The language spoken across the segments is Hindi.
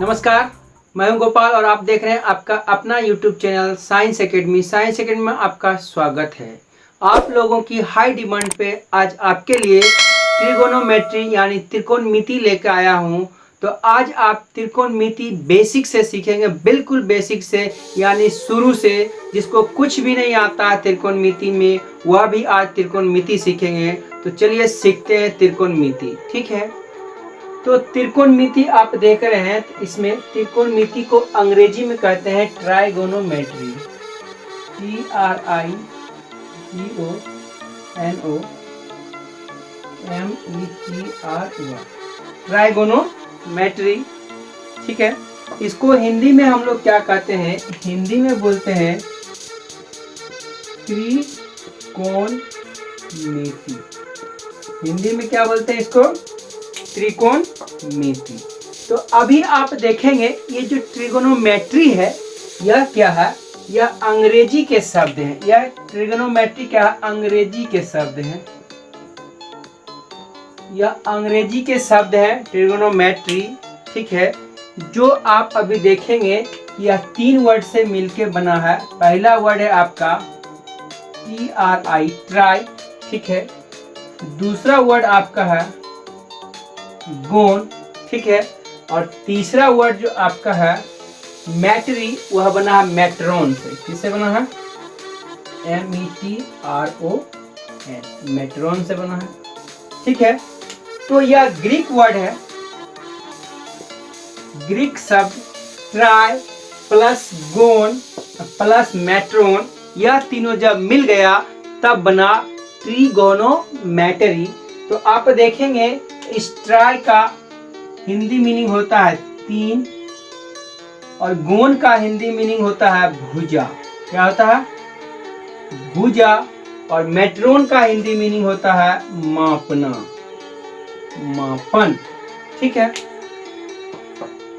नमस्कार, मैं हूं गोपाल और आप देख रहे हैं आपका अपना YouTube channel science academy. Science academy में आपका स्वागत है। आप लोगों की हाई डिमांड पे आज आपके लिए ट्रिगोनोमेट्री यानी त्रिकोणमिति लेकर आया हूं। तो आज आप त्रिकोणमिति बेसिक से सीखेंगे, बिल्कुल बेसिक से, यानी शुरू से। जिसको कुछ भी नहीं आता है त्रिकोणमिति में, वह भी आज त्रिकोणमिति सीखेंगे। तो चलिए सीखते हैं त्रिकोणमिति, ठीक है। तो त्रिकोणमिति आप देख रहे हैं, तो इसमें त्रिकोणमिति को अंग्रेजी में कहते हैं ट्राइगोनोमेट्री। TRIGONOMETRY, ट्राइगोनोमेट्री, ठीक है। इसको हिंदी में हम लोग क्या कहते हैं? हिंदी में बोलते हैं त्रिकोणमिति। हिंदी में क्या बोलते हैं इसको? त्रिकोणमिति। तो अभी आप देखेंगे ये जो ट्रिगोनोमेट्री है, यह क्या है? यह अंग्रेजी के शब्द हैं। यह ट्रिगोनोमेट्री क्या है? अंग्रेजी के शब्द हैं। यह अंग्रेजी के शब्द है ट्रिगोनोमेट्री, ठीक है। जो आप अभी देखेंगे यह 3 वर्ड से मिलके बना है। पहला वर्ड है आपका TRI, ट्राई, ठीक है। दूसरा वर्ड आपका है गोन, ठीक है। और तीसरा वर्ड जो आपका है मैट्री, वह बना है मेट्रोन से। किससे बना है? METRON, मेट्रोन से बना है, ठीक है। तो यह ग्रीक वर्ड है। ग्रीक शब्द ट्राई प्लस गोन प्लस मेट्रोन, यह तीनों जब मिल गया तब बना ट्रिगोनोमेट्री। तो आप देखेंगे इस ट्राई का हिंदी मीनिंग होता है 3 और गोन का हिंदी मीनिंग होता है भुजा। क्या होता है? भुजा। और मेट्रोन का हिंदी मीनिंग होता है मापना, मापन, ठीक है।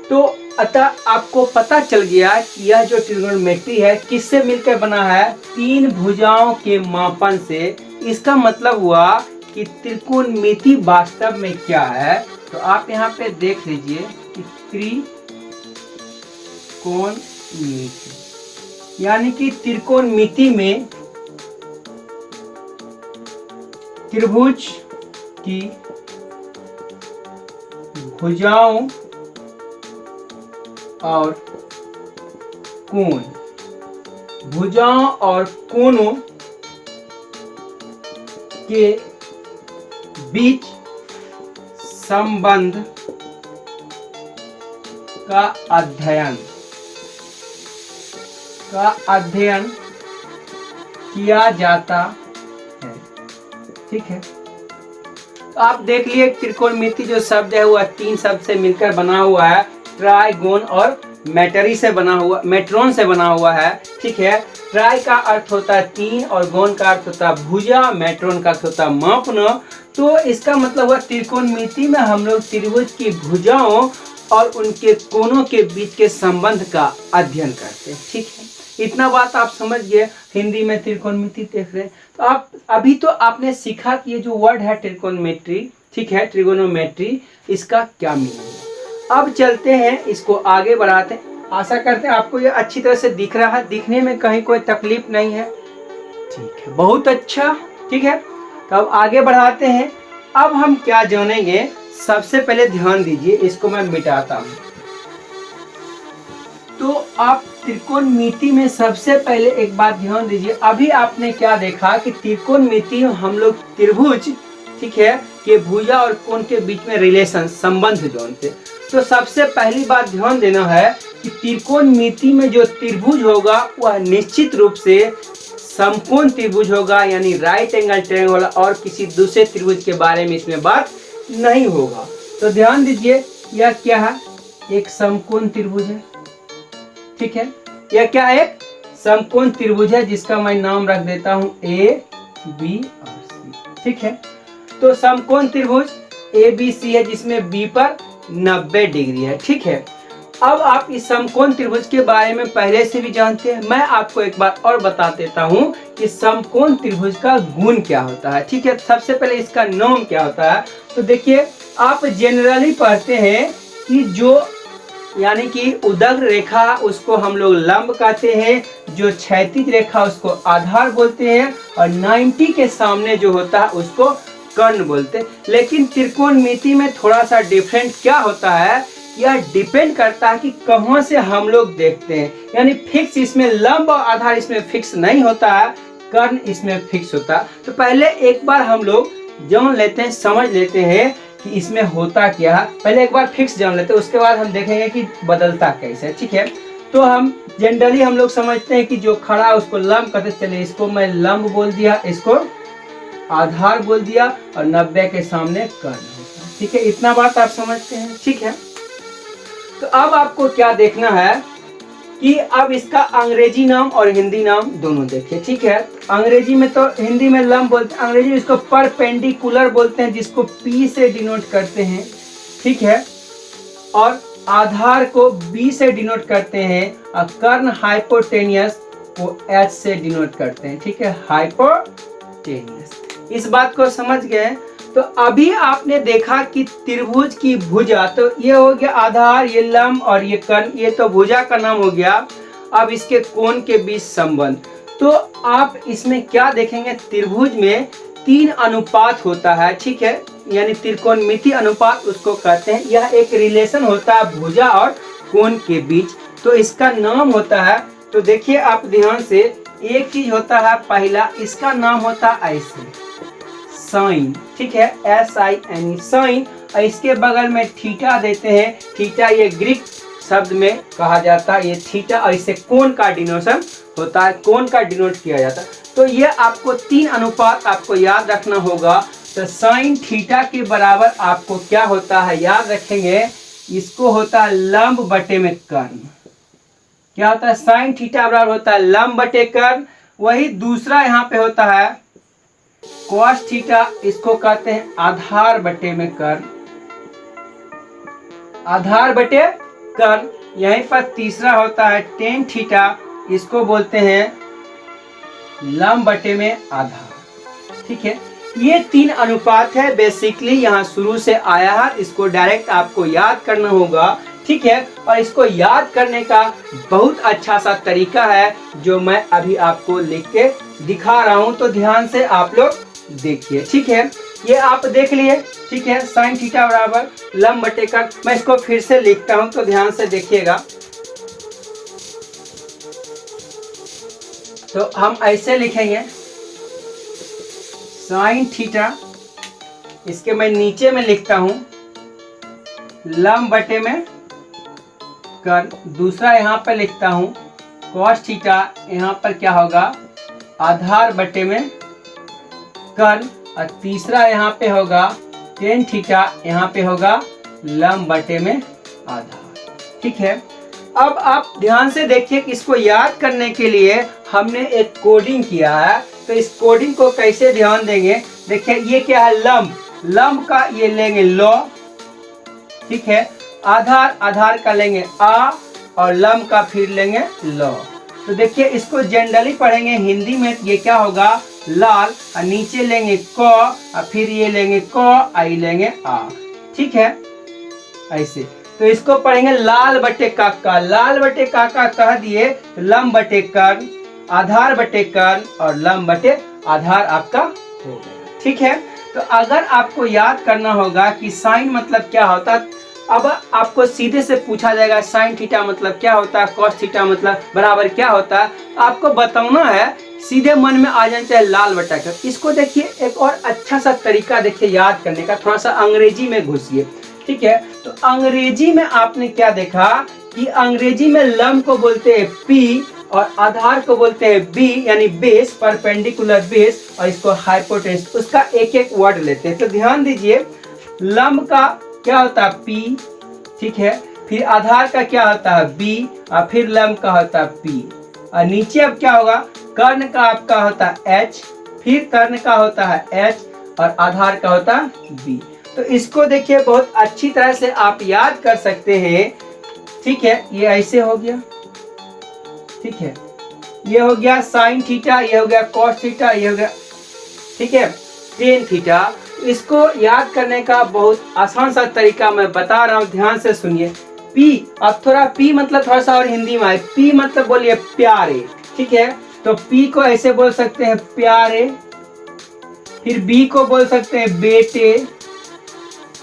तो अतः आपको पता चल गया कि यह जो ट्रिगोनोमेट्री है किससे मिलकर बना है? 3 भुजाओं के मापन से। इसका मतलब हुआ कि त्रिकोणमिति वास्तव में क्या है। तो आप यहाँ पे देख लीजिए कि त्रिकोणमिति यानी कि त्रिकोणमिति में त्रिभुज की भुजाओं और कोण, भुजाओं और कोणों के बीच संबंध का अध्ययन किया जाता है, ठीक है। तो आप देख लिए त्रिकोणमिति जो शब्द है वह 3 शब्द से मिलकर बना हुआ है। ट्राई, गोन और मेट्री से बना हुआ, मेट्रोन से बना हुआ है, ठीक है। ट्राई का अर्थ होता है 3 और गोन का अर्थ होता है भुजा, मेट्रोन का अर्थ होता है मापना। तो इसका मतलब हुआ त्रिकोणमिति में हम लोग त्रिभुज की भुजाओं और उनके कोणों के बीच के संबंध का अध्ययन करते हैं, ठीक है। इतना बात आप समझ गए। हिंदी में त्रिकोणमिति देख रहे हैं। तो आप अभी तो आपने सीखा कि ये जो वर्ड है त्रिकोणमिति, ठीक है, ट्रिगोनोमेट्री, इसका क्या मीनिंग है। अब चलते हैं, इसको आगे बढ़ाते हैं। आशा करते हैं आपको ये अच्छी तरह से दिख रहा है, दिखने में कहीं कोई तकलीफ नहीं है, ठीक है, बहुत अच्छा, ठीक है। तो अब आगे बढ़ाते हैं। अब हम क्या जानेंगे? सबसे पहले ध्यान दीजिए, इसको मैं मिटाता हूं। तो आप त्रिकोणमिति में सबसे पहले एक बात ध्यान दीजिए। अभी आपने क्या देखा कि त्रिकोणमिति में हम लोग त्रिभुज, ठीक है, के भुजा और कोण के बीच में रिलेशन, संबंध जानते। तो सबसे पहली बात ध्यान देना है कि त्रिकोणमिति में जो त्रिभुज होगा वह निश्चित रूप से समकोण त्रिभुज होगा, यानी राइट एंगल ट्रायंगल, और किसी दूसरे त्रिभुज के बारे में इसमें बात नहीं होगा। तो ध्यान दीजिए, यह क्या है? एक समकोण त्रिभुज है, ठीक है। यह क्या है? एक समकोण त्रिभुज है, जिसका मैं नाम रख देता हूं ABC, ठीक है। तो समकोण त्रिभुज ABC है, जिसमें B पर 90 डिग्री है, ठीक है। अब आप इस समकोण त्रिभुज के बारे में पहले से भी जानते हैं। मैं आपको एक बात और बता देता हूं कि समकोण त्रिभुज का गुण क्या होता है, ठीक है। सबसे पहले इसका नाम क्या होता है। तो देखिए, आप जनरली पढ़ते हैं कि जो यानी कि उदग्र रेखा उसको हम लोग लंब कहते हैं, जो क्षैतिज रेखा उसको आधार बोलते हैं, और 90 के सामने जो होता है उसको कर्ण बोलते हैं। लेकिन त्रिकोणमिति में थोड़ा सा डिफरेंट क्या होता है, यह डिपेंड करता है कि कहाँ से हम लोग देखते हैं। यानी फिक्स इसमें लंब और आधार इसमें फिक्स नहीं होता है, कर्ण इसमें फिक्स होता है। तो पहले एक बार हम लोग जान लेते हैं, समझ लेते हैं कि इसमें होता क्या है। पहले एक बार फिक्स जान लेते हैं, उसके बाद हम देखेंगे कि बदलता कैसे है। ठीक है, तो हम जनरली हम लोग समझते हैं कि जो खड़ा है उसको लंब कहते। चलिए इसको मैं लंब बोल दिया, इसको आधार बोल दिया, और 90 के सामने कर्ण होता है। ठीक है, इतना बात आप समझते हैं। ठीक है, तो अब आपको क्या देखना है कि अब इसका अंग्रेजी नाम और हिंदी नाम दोनों देखिए। ठीक है, अंग्रेजी में तो हिंदी में लंब बोलते हैं, अंग्रेजी में इसको परपेंडिकुलर बोलते हैं, जिसको P से डिनोट करते हैं। ठीक है, और आधार को B से डिनोट करते हैं, और कर्ण हाइपोटेनियस को H से डिनोट करते हैं। ठीक है, हाइपोटेनियस। इस बात को समझ गए। तो अभी आपने देखा कि त्रिभुज की भुजा, तो ये हो गया आधार, ये लंब और ये कर्ण, ये तो भुजा का नाम हो गया। अब इसके कोण के बीच संबंध, तो आप इसमें क्या देखेंगे, त्रिभुज में 3 अनुपात होता है। ठीक है, यानी त्रिकोणमिति अनुपात उसको कहते हैं। यह एक रिलेशन होता है भुजा और कोण के बीच, तो इसका नाम होता है। तो देखिए आप ध्यान से, एक चीज होता है, पहला इसका नाम होता है ऐसे साइन। ठीक है, SIN साइन, और इसके बगल में थीटा देते हैं। थीटा ये ग्रीक शब्द में कहा जाता है, ये थीटा, और इससे कोण का डिनोशन होता है, कोण का डिनोट किया जाता है। तो ये आपको 3 अनुपात आपको याद रखना होगा। तो साइन थीटा के बराबर आपको क्या होता है, याद रखेंगे, इसको होता है लंब बटे में कर्ण। क्या होता है, साइन थीटा बराबर होता है लंब बटे कर्ण। वही दूसरा यहाँ पे होता है cos थीटा, इसको कहते हैं आधार बटे में कर्ण, आधार बटे कर्ण। यहीं पर तीसरा होता है टेन थीटा, इसको बोलते हैं लंब बटे में आधार। ठीक है, ये 3 अनुपात है बेसिकली, यहाँ शुरू से आया है, इसको डायरेक्ट आपको याद करना होगा। ठीक है, और इसको याद करने का बहुत अच्छा सा तरीका है जो मैं अभी आपको लिख के दिखा रहा हूं, तो ध्यान से आप लोग देखिए। ठीक है, ये आप देख लिए। ठीक है, साइन थीटा बराबर लंब बटे कर्ण। मैं इसको फिर से लिखता हूं, तो ध्यान से देखिएगा। तो हम ऐसे लिखेंगे साइन थीटा, इसके मैं नीचे में लिखता हूं लंब बटे में कर्ण। दूसरा यहाँ पर लिखता हूं cos थीटा, यहाँ पर क्या होगा आधार बटे में कर्ण, और तीसरा यहाँ पे होगा टेन थीटा, यहाँ पे होगा लंब बटे में आधार। ठीक है, अब आप ध्यान से देखिए कि इसको याद करने के लिए हमने एक कोडिंग किया है। तो इस कोडिंग को कैसे ध्यान देंगे, देखिए ये क्या है लंब, लंब का ये लेंगे लॉ। ठीक है, आधार, आधार का लेंगे आ, और लंब का फिर लेंगे लॉ। तो देखिए इसको जनरली पढ़ेंगे हिंदी में, ये क्या होगा लाल, और नीचे लेंगे क, और फिर ये लेंगे क, आई लेंगे आ। ठीक है, ऐसे। तो इसको पढ़ेंगे लाल बटे काका, लाल बटे काका कह दिए, लंब बटे कर्ण, आधार बटे कर्ण, और लंब बटे आधार आपका हो गया। ठीक है, तो अगर आपको याद करना होगा कि साइन मतलब क्या होता है, अब आपको सीधे से पूछा जाएगा साइन थीटा मतलब क्या होता है, कॉस थीटा मतलब बराबर क्या होता है, आपको बताना है, सीधे मन में आ जाना चाहिए लाल बटा कर्ण। इसको देखिए एक और अच्छा सा तरीका देखिए याद करने का, थोड़ा सा अंग्रेजी में घुसिए। ठीक है, तो अंग्रेजी में आपने क्या देखा कि अंग्रेजी में लंब को बोलते हैं P, और आधार को बोलते हैं B, यानी बेस, परपेंडिकुलर बेस, और इसको हाइपोटेन्यूस। उसका एक एक वर्ड लेते हैं। तो ध्यान दीजिए, लंब का क्या होता है P, ठीक है, फिर आधार का क्या होता है B, और फिर लंब का होता है P, और नीचे अब क्या होगा, कर्ण का आपका होता है H, फिर कर्ण का होता है H, और आधार का होता है B। तो इसको देखिए बहुत अच्छी तरह से आप याद कर सकते हैं। ठीक है, ये ऐसे हो गया। ठीक है, ये हो गया साइन थीटा, ये हो गया कॉस थीटा, ये हो गया ठीक है टेन थीटा। इसको याद करने का बहुत आसान सा तरीका मैं बता रहा हूँ, ध्यान से सुनिए। पी, अब थोड़ा पी मतलब थोड़ा सा और हिंदी में आए, पी मतलब बोलिए प्यारे, ठीक है। तो पी को ऐसे बोल सकते हैं प्यारे, फिर बी को बोल सकते हैं बेटे,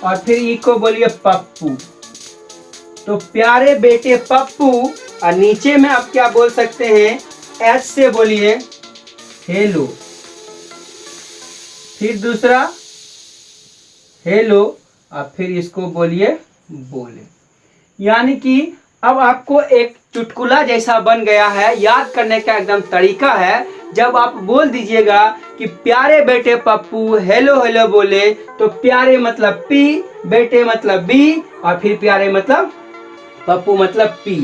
और फिर ई को बोलिए पप्पू। तो प्यारे बेटे पप्पू, और नीचे में आप क्या बोल सकते हैं, एच से बोलिए हेलो, फिर दूसरा हेलो, और फिर इसको बोलिए बोले। यानी कि अब आपको एक चुटकुला जैसा बन गया है, याद करने का एकदम तरीका है। जब आप बोल दीजिएगा कि प्यारे बेटे पप्पू हेलो हेलो बोले, तो प्यारे मतलब पी, बेटे मतलब बी, और फिर प्यारे मतलब पप्पू मतलब पी,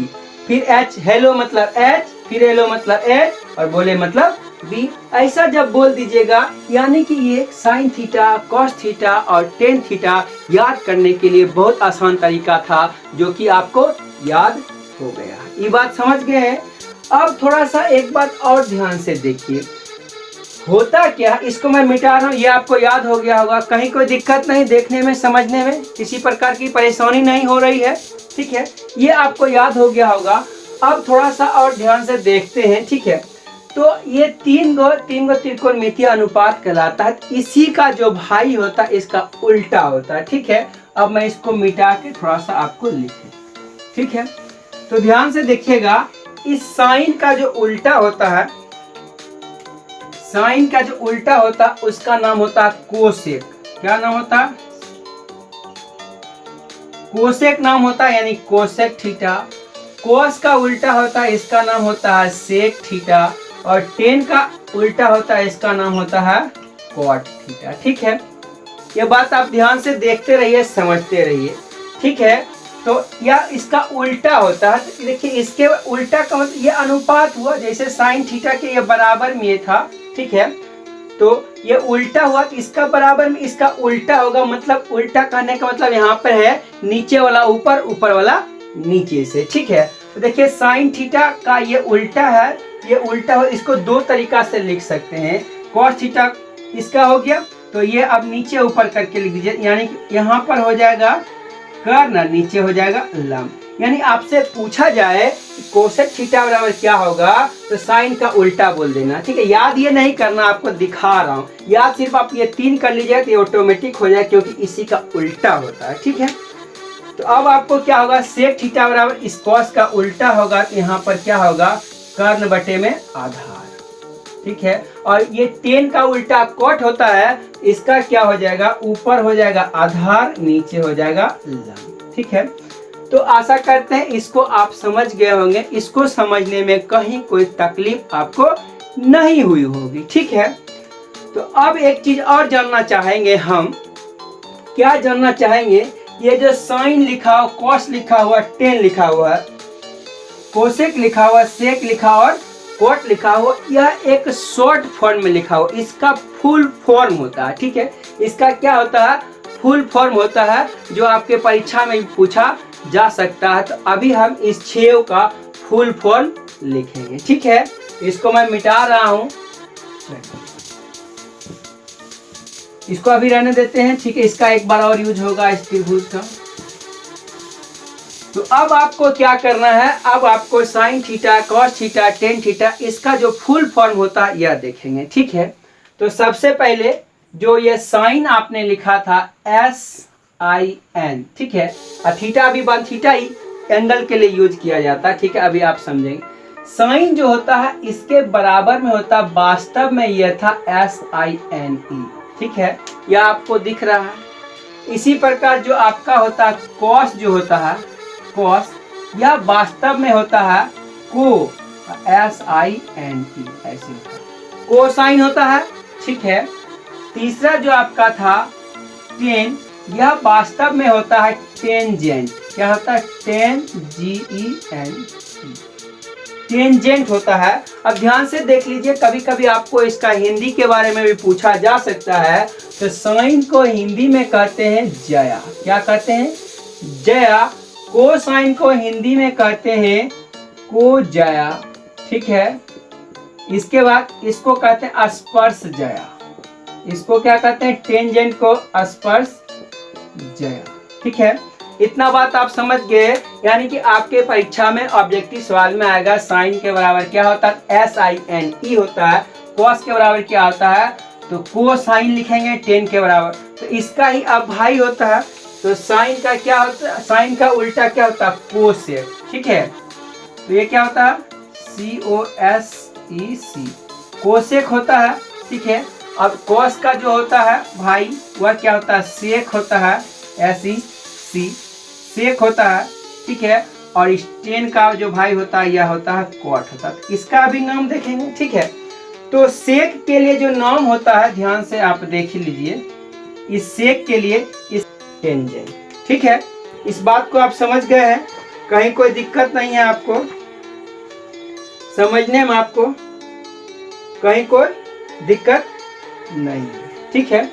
फिर एच, हेलो मतलब एच, फिर हेलो मतलब एच, और बोले मतलब बी। ऐसा जब बोल दीजिएगा, यानी कि ये साइन थीटा, कॉस थीटा और टेन थीटा याद करने के लिए बहुत आसान तरीका था, जो कि आपको याद हो गया। ये बात समझ गए हैं। अब थोड़ा सा एक बात और ध्यान से देखिए, होता क्या, इसको मैं मिटा रहा हूँ, ये आपको याद हो गया होगा, कहीं कोई दिक्कत नहीं, देखने में समझने में किसी प्रकार की परेशानी नहीं हो रही है, ठीक है, ये आपको याद हो गया होगा। अब थोड़ा सा और ध्यान से देखते हैं, ठीक है। तो ये तीन गो त्रिकोणमितीय अनुपात कहलाता है। इसी का जो भाई होता है इसका उल्टा होता है, ठीक है। अब मैं इसको मिटा के थोड़ा सा आपको लिखे, ठीक है। तो ध्यान से देखिएगा, इस साइन का जो उल्टा होता है, साइन का जो उल्टा होता है उसका नाम होता है कोसेक। क्या नाम होता है, कोसेक नाम होता है, यानी कोसेक थीटा। कोस का उल्टा होता है, इसका नाम होता है सेक थीटा, और टेन का उल्टा होता है, इसका नाम होता है कॉट थीटा, ठीक है। ये बात आप ध्यान से देखते रहिए, समझते रहिए, ठीक है। तो यह इसका उल्टा होता है, तो देखिए इसके उल्टा का मतलब ये अनुपात हुआ, जैसे साइन थीटा के ये बराबर में ये था, ठीक है। तो ये उल्टा हुआ, तो इसका बराबर में इसका उल्टा होगा, मतलब उल्टा कहने का मतलब यहाँ पर है नीचे वाला ऊपर, ऊपर वाला नीचे से, ठीक है। तो देखिए साइन थीटा का ये उल्टा है, ये उल्टा हो, इसको दो तरीका से लिख सकते हैं। कॉस थीटा इसका हो गया, तो ये अब नीचे ऊपर करके लिख दीजिए, यानी कि यहाँ पर हो जाएगा कर्ण, नीचे हो जाएगा लंब। यानी आपसे पूछा जाए कोसेक थीटा बराबर क्या होगा, तो साइन का उल्टा बोल देना, ठीक है। याद ये नहीं करना, आपको दिखा रहा हूँ, याद सिर्फ आप ये तीन कर लीजिए तो ये ऑटोमेटिक हो जाए, क्योंकि इसी का उल्टा होता है, ठीक है। तो अब आपको क्या होगा, सेक थीटा बराबर इस कॉस का उल्टा होगा, तो यहाँ पर क्या होगा, कर्ण बटे में आधार, ठीक है। और ये टेन का उल्टा कॉट होता है, इसका क्या हो जाएगा, ऊपर हो जाएगा आधार, नीचे हो जाएगा लंब, ठीक है। तो आशा करते हैं इसको आप समझ गए होंगे, इसको समझने में कहीं कोई तकलीफ आपको नहीं हुई होगी, ठीक है। तो अब एक चीज और जानना चाहेंगे हम, क्या जानना चाहेंगे, ये जो साइन लिखा हुआ, कॉस लिखा हुआ, टेन लिखा हुआ है, कोसेक लिखा हुआ, सेक लिखा और कॉट लिखा हुआ, यह एक शॉर्ट फॉर्म में लिखा हुआ, इसका फुल फॉर्म होता है, ठीक है। इसका क्या होता है, फुल फॉर्म होता है, जो आपके परीक्षा में भी पूछा जा सकता है। तो अभी हम इस 6 का फुल फॉर्म लिखेंगे, ठीक है। इसको मैं मिटा रहा हूं, इसको अभी रहने देते हैं, ठीक है। इसका एक बार और यूज होगा इस त्रिभुज का। तो अब आपको क्या करना है, अब आपको sine theta, cos theta, tan theta, इसका जो फुल फॉर्म होता है यह देखेंगे, ठीक है। तो सबसे पहले जो ये साइन आपने लिखा था SIN, ठीक है, और थीटा अभी बात थीटा ही एंगल के लिए यूज किया जाता है, ठीक है। अभी आप समझेंगे, साइन जो होता है इसके बराबर में होता है, वास्तव में यह था SINE, ठीक है, यह आपको दिख रहा है। इसी प्रकार जो आपका होता है कॉस, जो होता है कॉस, यह वास्तव में होता है को, SINE, ऐसे होता है, कोसाइन होता है, ठीक है। तीसरा जो आपका था टेन, यह वास्तव में होता है टेंजेंट, क्या होता है, टेंजेंट होता है। अब ध्यान से देख लीजिए, कभी कभी आपको इसका हिंदी के बारे में भी पूछा जा सकता है। तो साइन को हिंदी में कहते हैं जया, क्या कहते हैं, जया। कोसाइन को हिंदी में कहते हैं को जया, ठीक है। इसके बाद इसको कहते हैं स्पर्श जया, इसको क्या कहते हैं, टेंजेंट को स्पर्श जया, ठीक है। इतना बात आप समझ गए। यानी कि आपके परीक्षा में ऑब्जेक्टिव सवाल में आएगा साइन के बराबर क्या होता है, SINE होता है। कॉस के बराबर क्या होता है, तो कोसाइन लिखेंगे 10 के बराबर। तो इसका ही अब भाई होता है, तो साइन का क्या होता है, साइन का उल्टा क्या होता है, कोसेक। ठीक है, तो ये क्या होता है, COSEC, कोसेक होता है। ठीक है, अब कॉस का जो होता है भाई वह क्या होता है, सेक होता है, SEC, सेक होता है। ठीक है, और इस 10 का जो भाई होता है यह होता है कॉट होता है। इसका भी नाम देखेंगे। ठीक है, तो सेक के लिए जो नाम होता है ध्यान से आप देख लीजिए, इस सेक के लिए इस टेंजेंट। ठीक है, इस बात को आप समझ गए हैं, कहीं कोई दिक्कत नहीं है आपको समझने में, आपको कहीं कोई दिक्कत नहीं है। ठीक है,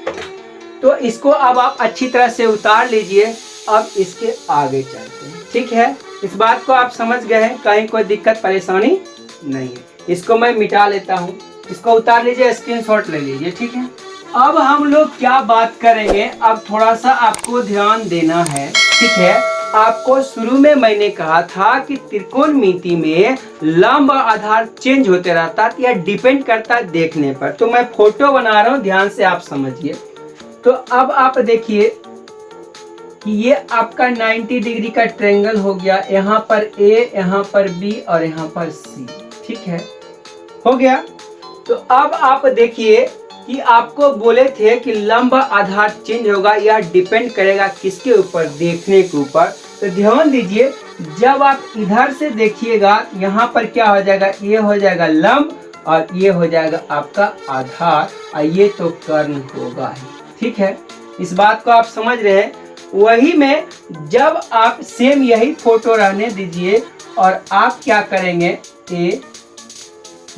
तो इसको अब आप अच्छी तरह से उतार लीजिए। अब इसके आगे चलते हैं। ठीक है, इस बात को आप समझ गए हैं, कहीं कोई दिक्कत परेशानी नहीं है। इसको मैं मिटा लेता हूँ, इसको उतार लीजिए, स्क्रीनशॉट ले लीजिए। ठीक है, अब हम लोग क्या बात करेंगे, अब थोड़ा सा आपको ध्यान देना है। ठीक है, आपको शुरू में मैंने कहा था कि त्रिकोणमिति में लंब और आधार चेंज होते रहता है, यह डिपेंड करता है देखने पर। तो मैं फोटो बना रहा हूँ, ध्यान से आप समझिए। तो अब आप देखिए कि ये आपका 90 डिग्री का ट्रायंगल हो गया, यहाँ पर A, यहाँ पर B और यहाँ पर C। ठीक है, हो गया। तो अब आप देखिए कि आपको बोले थे कि लंब आधार चेंज होगा, यह डिपेंड करेगा किसके ऊपर, देखने के ऊपर। तो ध्यान दीजिए, जब आप इधर से देखिएगा यहाँ पर क्या हो जाएगा, ये हो जाएगा लंब और ये हो जाएगा आपका आधार, और ये तो कर्ण होगा ही। ठीक है, इस बात को आप समझ रहे हैं। वही में जब आप सेम यही फोटो रहने दीजिए और आप क्या करेंगे, A,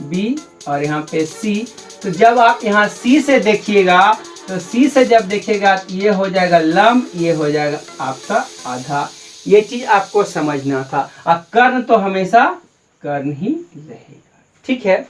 B और यहाँ पे C। तो जब आप यहाँ C से देखिएगा, तो C से जब देखिएगा तो ये हो जाएगा लंब, ये हो जाएगा आपका आधा। ये चीज आपको समझना था। और कर्ण तो हमेशा कर्ण ही रहेगा। ठीक है,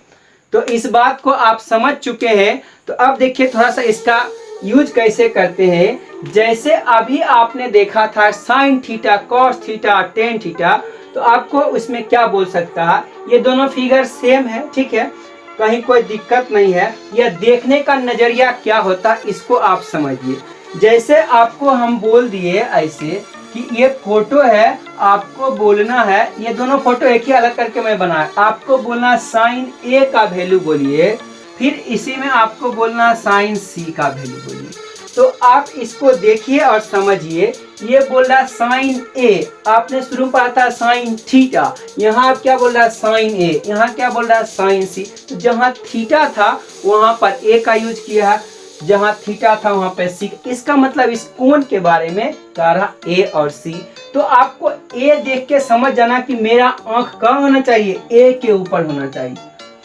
तो इस बात को आप समझ चुके हैं। तो अब देखिए थोड़ा सा इसका यूज कैसे करते हैं। जैसे अभी आपने देखा था sine theta, cos theta, tan theta, तो आपको उसमें क्या बोल सकता है, ये दोनों फिगर सेम है। ठीक है, कहीं कोई दिक्कत नहीं है। यह देखने का नजरिया क्या होता है इसको आप समझिए। जैसे आपको हम बोल दिए ऐसे कि ये फोटो है, आपको बोलना है, ये दोनों फोटो एक ही अलग करके मैं बनाया, आपको बोलना साइन A का वैल्यू बोलिए, फिर इसी में आपको बोलना साइन C का वैल्यू बोलिए। तो आप इसको देखिए और समझिए। ये बोल रहा है साइन A, आपने शुरू में पढ़ा था साइन थीटा, यहाँ आप क्या बोल रहा है साइन A, यहाँ क्या बोल रहा है साइन C। तो जहाँ थीटा था वहाँ पर A का यूज किया है, जहाँ थीटा था वहाँ पे C। इसका मतलब इस कोण के बारे में कह रहा A और C। तो आपको A देख के समझ जाना कि मेरा आंख कहाँ होना चाहिए, A के ऊपर होना चाहिए।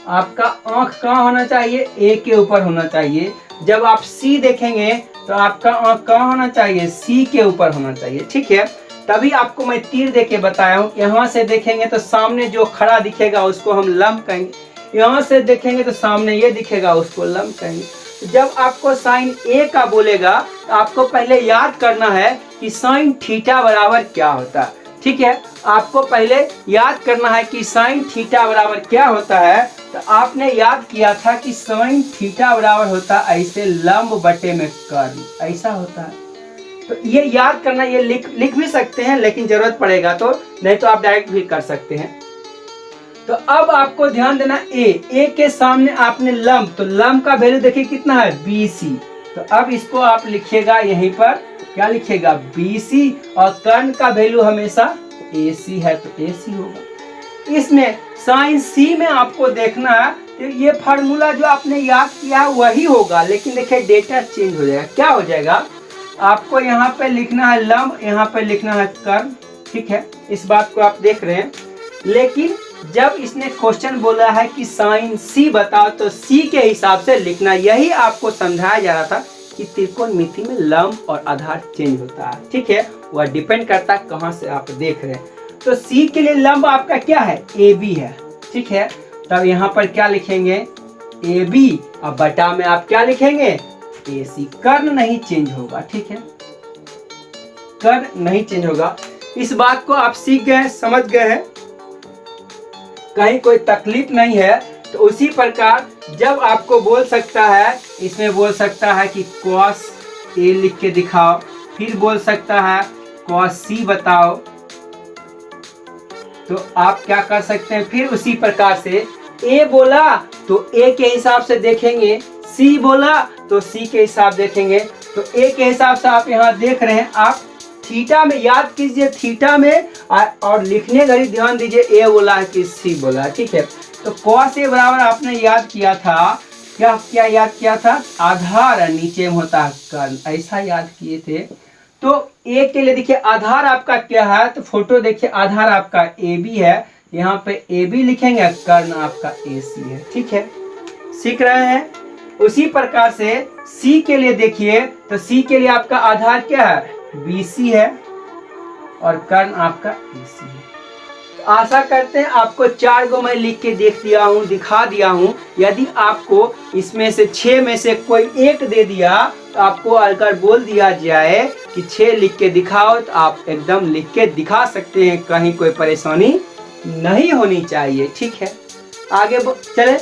आपका आंख कहाँ होना चाहिए, A के ऊपर होना चाहिए। जब आप C देखेंगे तो आपका आंख कहाँ होना चाहिए, C के ऊपर होना चाहिए। ठीक है, तभी आपको मैं तीर देके बताया हूँ। यहाँ से देखेंगे तो सामने जो खड़ा दिखेगा उसको हम लंब कहेंगे, यहाँ से देखेंगे तो सामने ये दिखेगा उसको लंब कहेंगे। जब आपको साइन A का बोलेगा तो आपको पहले याद करना है कि साइन थीटा बराबर क्या होता है। ठीक है, आपको पहले याद करना है कि साइन थीटा बराबर क्या होता है। तो आपने याद किया था कि साइन थीटा बराबर होता है ऐसे लंब बटे में कर्ण, ऐसा होता है। तो ये याद करना, ये लिख भी सकते हैं लेकिन जरूरत पड़ेगा तो, नहीं तो आप डायरेक्ट भी कर सकते हैं। तो अब आपको ध्यान देना, ए के सामने आपने लंब, तो लंब का वैल्यू देखिए कितना है, BC। तो अब इसको आप लिखिएगा यहीं पर, क्या लिखिएगा, BC, और कर्ण का वैल्यू हमेशा AC है तो AC होगा। इसमें साइन C में आपको देखना है, तो ये फार्मूला जो आपने याद किया वही होगा, लेकिन देखिए डेटा चेंज हो जाएगा। क्या हो जाएगा, आपको यहाँ पे लिखना है लंब, यहाँ पे लिखना है कर्ण। ठीक है, इस बात को आप देख रहे हैं। लेकिन जब इसने क्वेश्चन बोला है कि साइन C बताओ, तो C के हिसाब से लिखना। यही आपको समझाया जा रहा था कि त्रिकोणमिति में लंब और आधार चेंज होता है। ठीक है, वह डिपेंड करता है कहां से आप देख रहे हैं। तो C के लिए लंब आपका क्या है, AB है। ठीक है, तब यहाँ पर क्या लिखेंगे, AB, और बटा में आप क्या लिखेंगे, AC। कर्ण नहीं चेंज होगा। ठीक है, कर्ण नहीं चेंज होगा। इस बात को आप सीख गए, समझ गए हैं, कहीं कोई तकलीफ नहीं है। तो उसी प्रकार जब आपको बोल सकता है, इसमें बोल सकता है कि cos A लिख के दिखाओ, फिर बोल सकता है cos C बताओ, तो आप क्या कर सकते हैं, फिर उसी प्रकार से A बोला तो A के हिसाब से देखेंगे, C बोला तो C के हिसाब देखेंगे। तो A के हिसाब से आप यहाँ देख रहे हैं, आप थीटा में याद कीजिए, थीटा में और लिखने घड़ी ध्यान दीजिए A बोला है कि C बोला है, ठीक है। तो cos A बराबर आपने याद किया था, क्या क्या याद किया था, आधार नीचे में होता है कर्ण, ऐसा याद किए थे। तो A के लिए देखिए आधार आपका क्या है, तो फोटो देखिए, आधार आपका AB है, यहाँ पे AB लिखेंगे, कर्ण आपका AC है, ठीक है, सीख रहे हैं। उसी प्रकार से C के लिए देखिए, तो C के लिए आपका आधार क्या है, BC है और कर्ण आपका AC है। तो आशा करते हैं आपको 4 गो मैं लिख के दिखा दिया हूँ। यदि आपको इसमें से 6 में से कोई एक दे दिया, तो आपको अगर बोल दिया जाए कि 6 लिख के दिखाओ, तो आप एकदम लिख के दिखा सकते हैं, कहीं कोई परेशानी नहीं होनी चाहिए, ठीक है। आगे चले,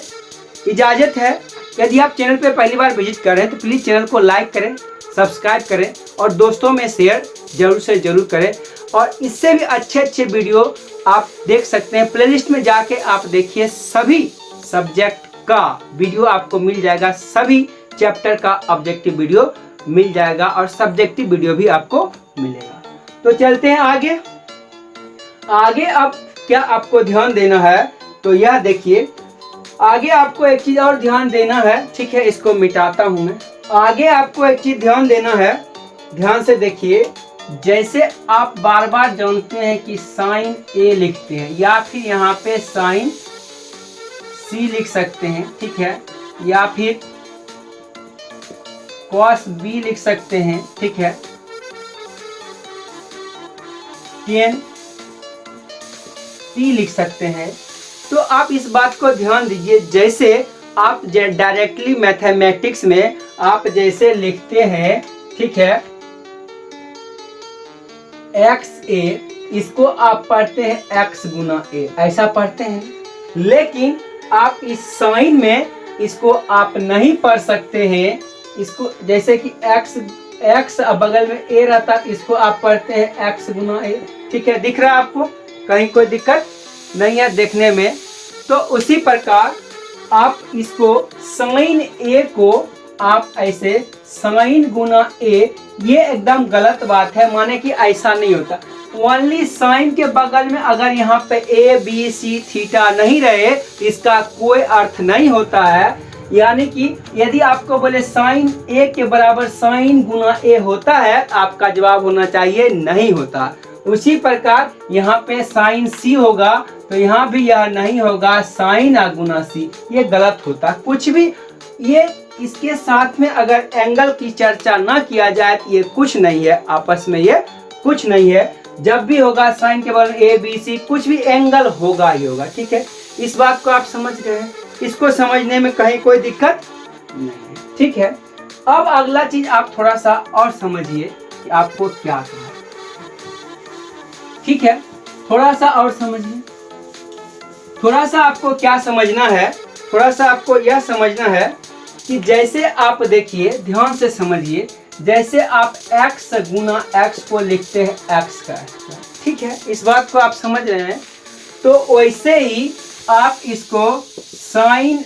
इजाजत है। यदि आप चैनल पे पहली बार विजिट कर रहे हैं तो प्लीज चैनल को लाइक करें, सब्सक्राइब करें और दोस्तों में शेयर जरूर से जरूर करें। और इससे भी अच्छे अच्छे वीडियो आप देख सकते हैं, प्लेलिस्ट में जाके आप देखिए, सभी सब्जेक्ट का वीडियो आपको मिल जाएगा, सभी चैप्टर का ऑब्जेक्टिव वीडियो मिल जाएगा और सब्जेक्टिव वीडियो भी आपको मिलेगा। तो चलते हैं आगे। आगे अब क्या आपको ध्यान देना है, तो यह देखिए, आगे आपको एक चीज और ध्यान देना है, ठीक है, इसको मिटाता हूं मैं। आगे आपको एक चीज ध्यान देना है, ध्यान से देखिए, जैसे आप बार बार जानते हैं कि साइन A लिखते हैं या फिर यहाँ पे साइन C लिख सकते हैं, ठीक है, या फिर cos B लिख सकते हैं, ठीक है, tan C लिख सकते हैं। तो आप इस बात को ध्यान दीजिए, जैसे आप डायरेक्टली मैथमेटिक्स में आप जैसे लिखते हैं, ठीक है, XA, इसको आप पढ़ते हैं x गुना A, ऐसा पढ़ते हैं। लेकिन आप इस साइन में इसको आप नहीं पढ़ सकते हैं, इसको जैसे कि x बगल में A रहता है, इसको आप पढ़ते हैं x गुना A, ठीक है, दिख रहा है आपको, कहीं कोई दिक्कत नहीं है देखने में। तो उसी प्रकार आप इसको साइन A को आप ऐसे साइन गुना A, ये एकदम गलत बात है, माने कि ऐसा नहीं होता। ओनली साइन के बगल में अगर यहाँ पे A B C थीटा नहीं रहे, इसका कोई अर्थ नहीं होता है। यानी कि यदि आपको बोले साइन A के बराबर साइन गुना A होता है, आपका जवाब होना चाहिए नहीं होता। उसी प्रकार यहाँ पे साइन C होगा, तो यहाँ भी यह नहीं होगा साइन A गुना C, ये गलत होता। कुछ भी ये इसके साथ में अगर एंगल की चर्चा ना किया जाए तो ये कुछ नहीं है, आपस में ये कुछ नहीं है। जब भी होगा साइन के बगल A B C कुछ भी एंगल होगा ही होगा, ठीक है। इस बात को आप समझ गए हैं, इसको समझने में कहीं कोई दिक्कत नहीं है, ठीक है। अब अगला चीज आप थोड़ा सा और समझिए कि आपको क्या करना है, ठीक है, थोड़ा सा और समझिए। थोड़ा सा आपको क्या समझना है, थोड़ा सा आपको यह समझना है कि जैसे आप देखिए, ध्यान से समझिए, जैसे आप x गुना x को लिखते हैं x का, ठीक है, इस बात को आप समझ रहे हैं। तो वैसे ही आप इसको साइन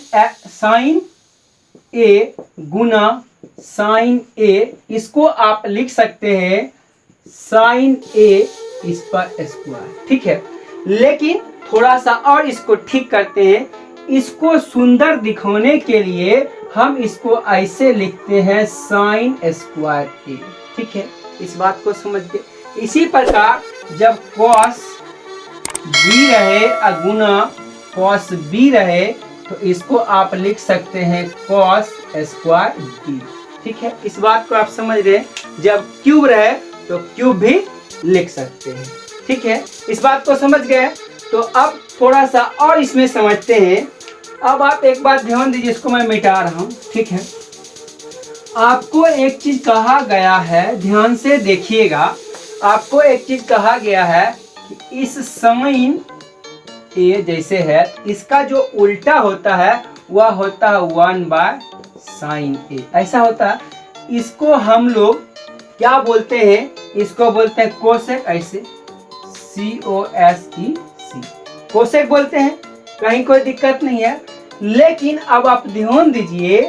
A गुना साइन A, इसको आप लिख सकते हैं साइन A इस पर स्क्वायर, ठीक है। लेकिन थोड़ा सा और इसको ठीक करते हैं, इसको सुंदर दिखाने के लिए हम इसको ऐसे लिखते हैं साइन स्क्वायर A, ठीक है, इस बात को समझ के। इसी प्रकार जब cos B रहे गुना cos B रहे, तो इसको आप लिख सकते हैं cos स्क्वायर B, ठीक है, इस बात को आप समझ रहे हैं। जब क्यूब रहे तो क्यूब भी लिख सकते हैं, ठीक है, इस बात को समझ गए। तो अब थोड़ा सा और इसमें समझते हैं। अब आप एक बात ध्यान दीजिए, इसको मैं मिटा रहा हूं, ठीक है। आपको एक चीज कहा गया है, ध्यान से देखिएगा, आपको एक चीज कहा गया है कि इस साइन ए जैसे है, इसका जो उल्टा होता है वह होता है 1/sin ए, ऐसा होता है। इसको हम लोग क्या बोलते हैं, इसको बोलते हैं कोसेक, ऐसे COSEC, कोसेक बोलते हैं, कहीं कोई दिक्कत नहीं है। लेकिन अब आप ध्यान दीजिए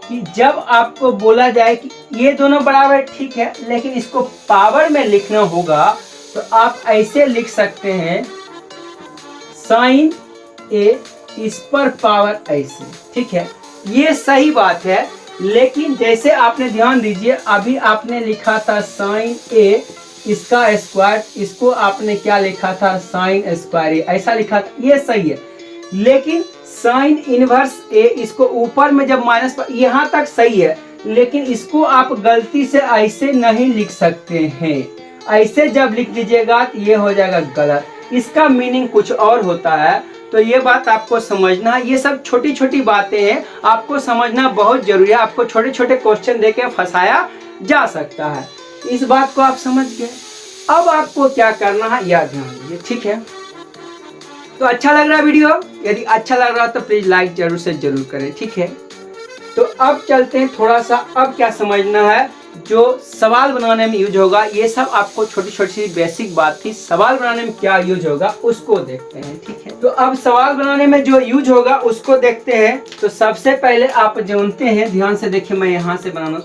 कि जब आपको बोला जाए कि ये दोनों बराबर ठीक है, लेकिन इसको पावर में लिखना होगा तो आप ऐसे लिख सकते हैं साइन ए इस पर पावर ऐसे, ठीक है, ये सही बात है। लेकिन जैसे आपने ध्यान दीजिए, अभी आपने लिखा था साइन ए इसका स्क्वायर, इसको आपने क्या लिखा था साइन स्क्वायर ए, ऐसा लिखा था, ये सही है। लेकिन साइन इनवर्स ए, इसको ऊपर में जब माइनस पर, यहाँ तक सही है, लेकिन इसको आप गलती से ऐसे नहीं लिख सकते हैं। ऐसे जब लिख दीजिएगा तो ये हो जाएगा गलत, इसका मीनिंग कुछ और होता है। तो ये बात आपको समझना है। ये सब छोटी छोटी बातें हैं, आपको समझना बहुत जरूरी है। आपको छोटे छोटे क्वेश्चन देके फंसाया जा सकता है, इस बात को आप समझ गए। अब आपको क्या करना है याद ध्यान दीजिए, ठीक है। तो अच्छा लग रहा है वीडियो, यदि अच्छा लग रहा है तो प्लीज लाइक जरूर से जरूर करें, ठीक है। तो अब चलते हैं थोड़ा सा, अब क्या समझना है जो सवाल बनाने में यूज होगा। ये सब आपको छोटी छोटी बेसिक बात थी, सवाल बनाने में क्या यूज होगा उसको देखते हैं, ठीक है। तो अब सवाल बनाने में जो यूज होगा उसको देखते हैं। तो सबसे पहले आप जानते हैं, ध्यान से देखिए, मैं यहाँ से बनाना,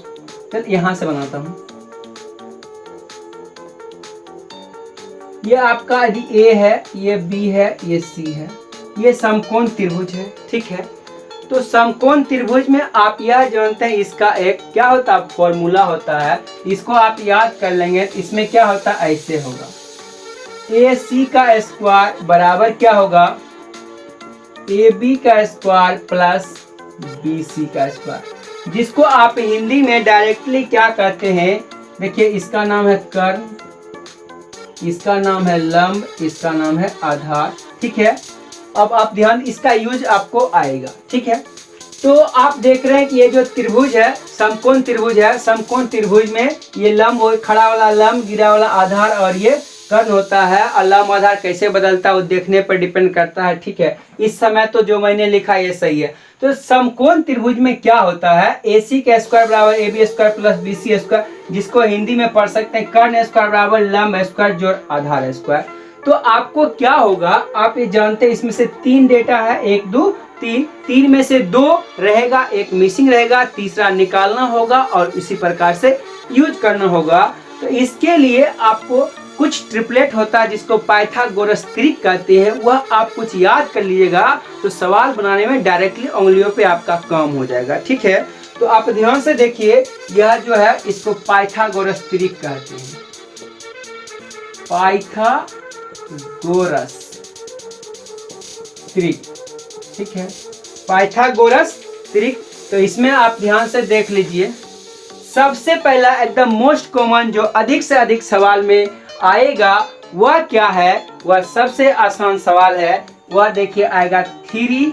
चल यहाँ से बनाता हूँ। ये आपका यदि ए है, ये बी है, ये सी है, ये समकोण त्रिभुज है, ठीक है। तो समकोण त्रिभुज में आप यह जानते हैं, इसका एक क्या होता है फॉर्मूला होता है, इसको आप याद कर लेंगे। इसमें क्या होता है, ऐसे होगा AC का स्क्वायर बराबर क्या होगा AB का स्क्वायर प्लस BC का स्क्वायर, जिसको आप हिंदी में डायरेक्टली क्या कहते हैं, देखिए इसका नाम है कर्ण, इसका नाम है लंब, इसका नाम है आधार, ठीक है। अब आप ध्यान, इसका यूज आपको आएगा, ठीक है। तो आप देख रहे हैं कि ये जो त्रिभुज है समकोण त्रिभुज है, समकोण त्रिभुज में ये लंब हो, खड़ा वाला लंब, गिरा वाला आधार और ये कर्ण होता है। और लंब आधार कैसे बदलता है वो देखने पर डिपेंड करता है, ठीक है। इस समय तो जो मैंने लिखा ये सही है। तो समकोण त्रिभुज में क्या होता है, AC का स्क्वायर बराबर AB square plus BC square, जिसको हिंदी में पढ़ सकते हैं कर्ण स्क्वायर बराबर लंब स्क्वायर जोड़ आधार स्क्वायर। तो आपको क्या होगा, आप ये जानते हैं इसमें से 3 डेटा है, 1 2 3, 3 में से 2 रहेगा, 1 मिसिंग रहेगा, तीसरा निकालना होगा और इसी प्रकार से यूज करना होगा। तो इसके लिए आपको कुछ ट्रिपलेट होता है जिसको पाइथागोरस त्रिक कहते हैं, वह आप कुछ याद कर लीजिएगा तो सवाल बनाने में डायरेक्टली उंगलियों पे आपका काम हो जाएगा, ठीक है। तो आप ध्यान से देखिए, यह जो है इसको पाइथागोरस त्रिक कहते हैं, पाइथागोरस त्रिक, ठीक है, पाइथागोरस त्रिक। तो इसमें आप ध्यान से देख लीजिए, सबसे पहला एकदम मोस्ट कॉमन जो अधिक से अधिक सवाल में आएगा वह क्या है, वह सबसे आसान सवाल है, वह देखिए आएगा 3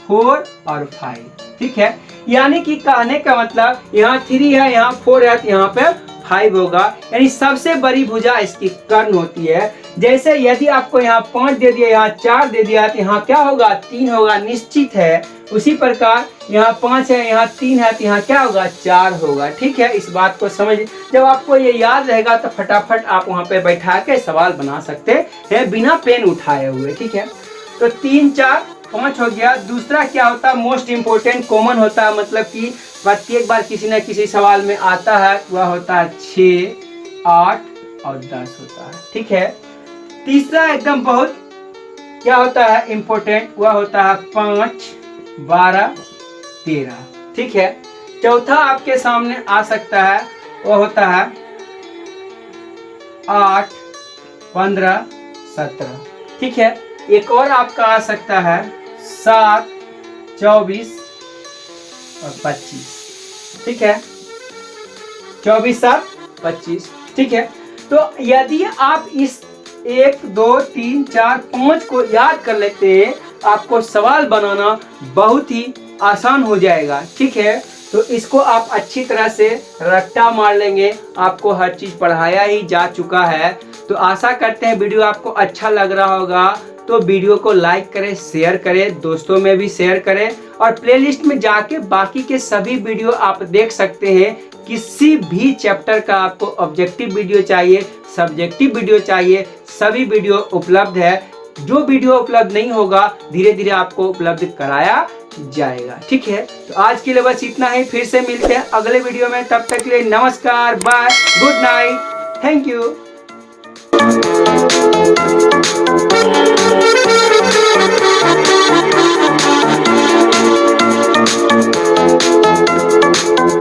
4 और 5, ठीक है। यानी कि कहने का मतलब यहाँ 3 है, यहाँ 4 है, यहाँ पे 5 होगा, यानी सबसे बड़ी भुजा इसकी कर्ण होती है। जैसे यदि आपको यहाँ 5 दे दिया, यहाँ 4 दे दिया, तो यहाँ क्या होगा 3 होगा, निश्चित है। उसी प्रकार यहाँ 5 है, यहाँ 3 है, तो यहाँ क्या होगा 4 होगा, ठीक है। इस बात को समझ, जब आपको ये याद रहेगा तो फटाफट आप वहाँ पे बैठा के सवाल बना सकते हैं बिना पेन उठाए हुए, ठीक है। तो 3 4 5 हो गया। दूसरा क्या होता है, मोस्ट इम्पोर्टेंट कॉमन होता है, मतलब कि प्रत्येक बार किसी न किसी सवाल में आता है, वह होता है 6 8 और 10 होता है, ठीक है। तीसरा एकदम बहुत क्या होता है इम्पोर्टेंट, वह होता है 5 12 13, ठीक है। चौथा आपके सामने आ सकता है, वह होता है 8 15 17, ठीक है। एक और आपका आ सकता है 7 24 और 25, ठीक है, 24 7 25, ठीक है। तो यदि आप इस 1 2 3 4 5 को याद कर लेते हैं, आपको सवाल बनाना बहुत ही आसान हो जाएगा, ठीक है। तो इसको आप अच्छी तरह से रट्टा मार लेंगे। आपको हर चीज पढ़ाया ही जा चुका है। तो आशा करते हैं वीडियो आपको अच्छा लग रहा होगा। तो वीडियो को लाइक करें, शेयर करें, दोस्तों में भी शेयर करें और प्लेलिस्ट में जाके बाकी के सभी वीडियो आप देख सकते हैं। किसी भी चैप्टर का आपको ऑब्जेक्टिव वीडियो चाहिए, सब्जेक्टिव वीडियो चाहिए, सभी वीडियो उपलब्ध है। जो वीडियो उपलब्ध नहीं होगा धीरे धीरे आपको उपलब्ध कराया जाएगा। ठीक है, तो आज के लिए बस इतना ही। फिर से मिलते हैं अगले वीडियो में। तब तक के लिए नमस्कार, bye, good night, thank you.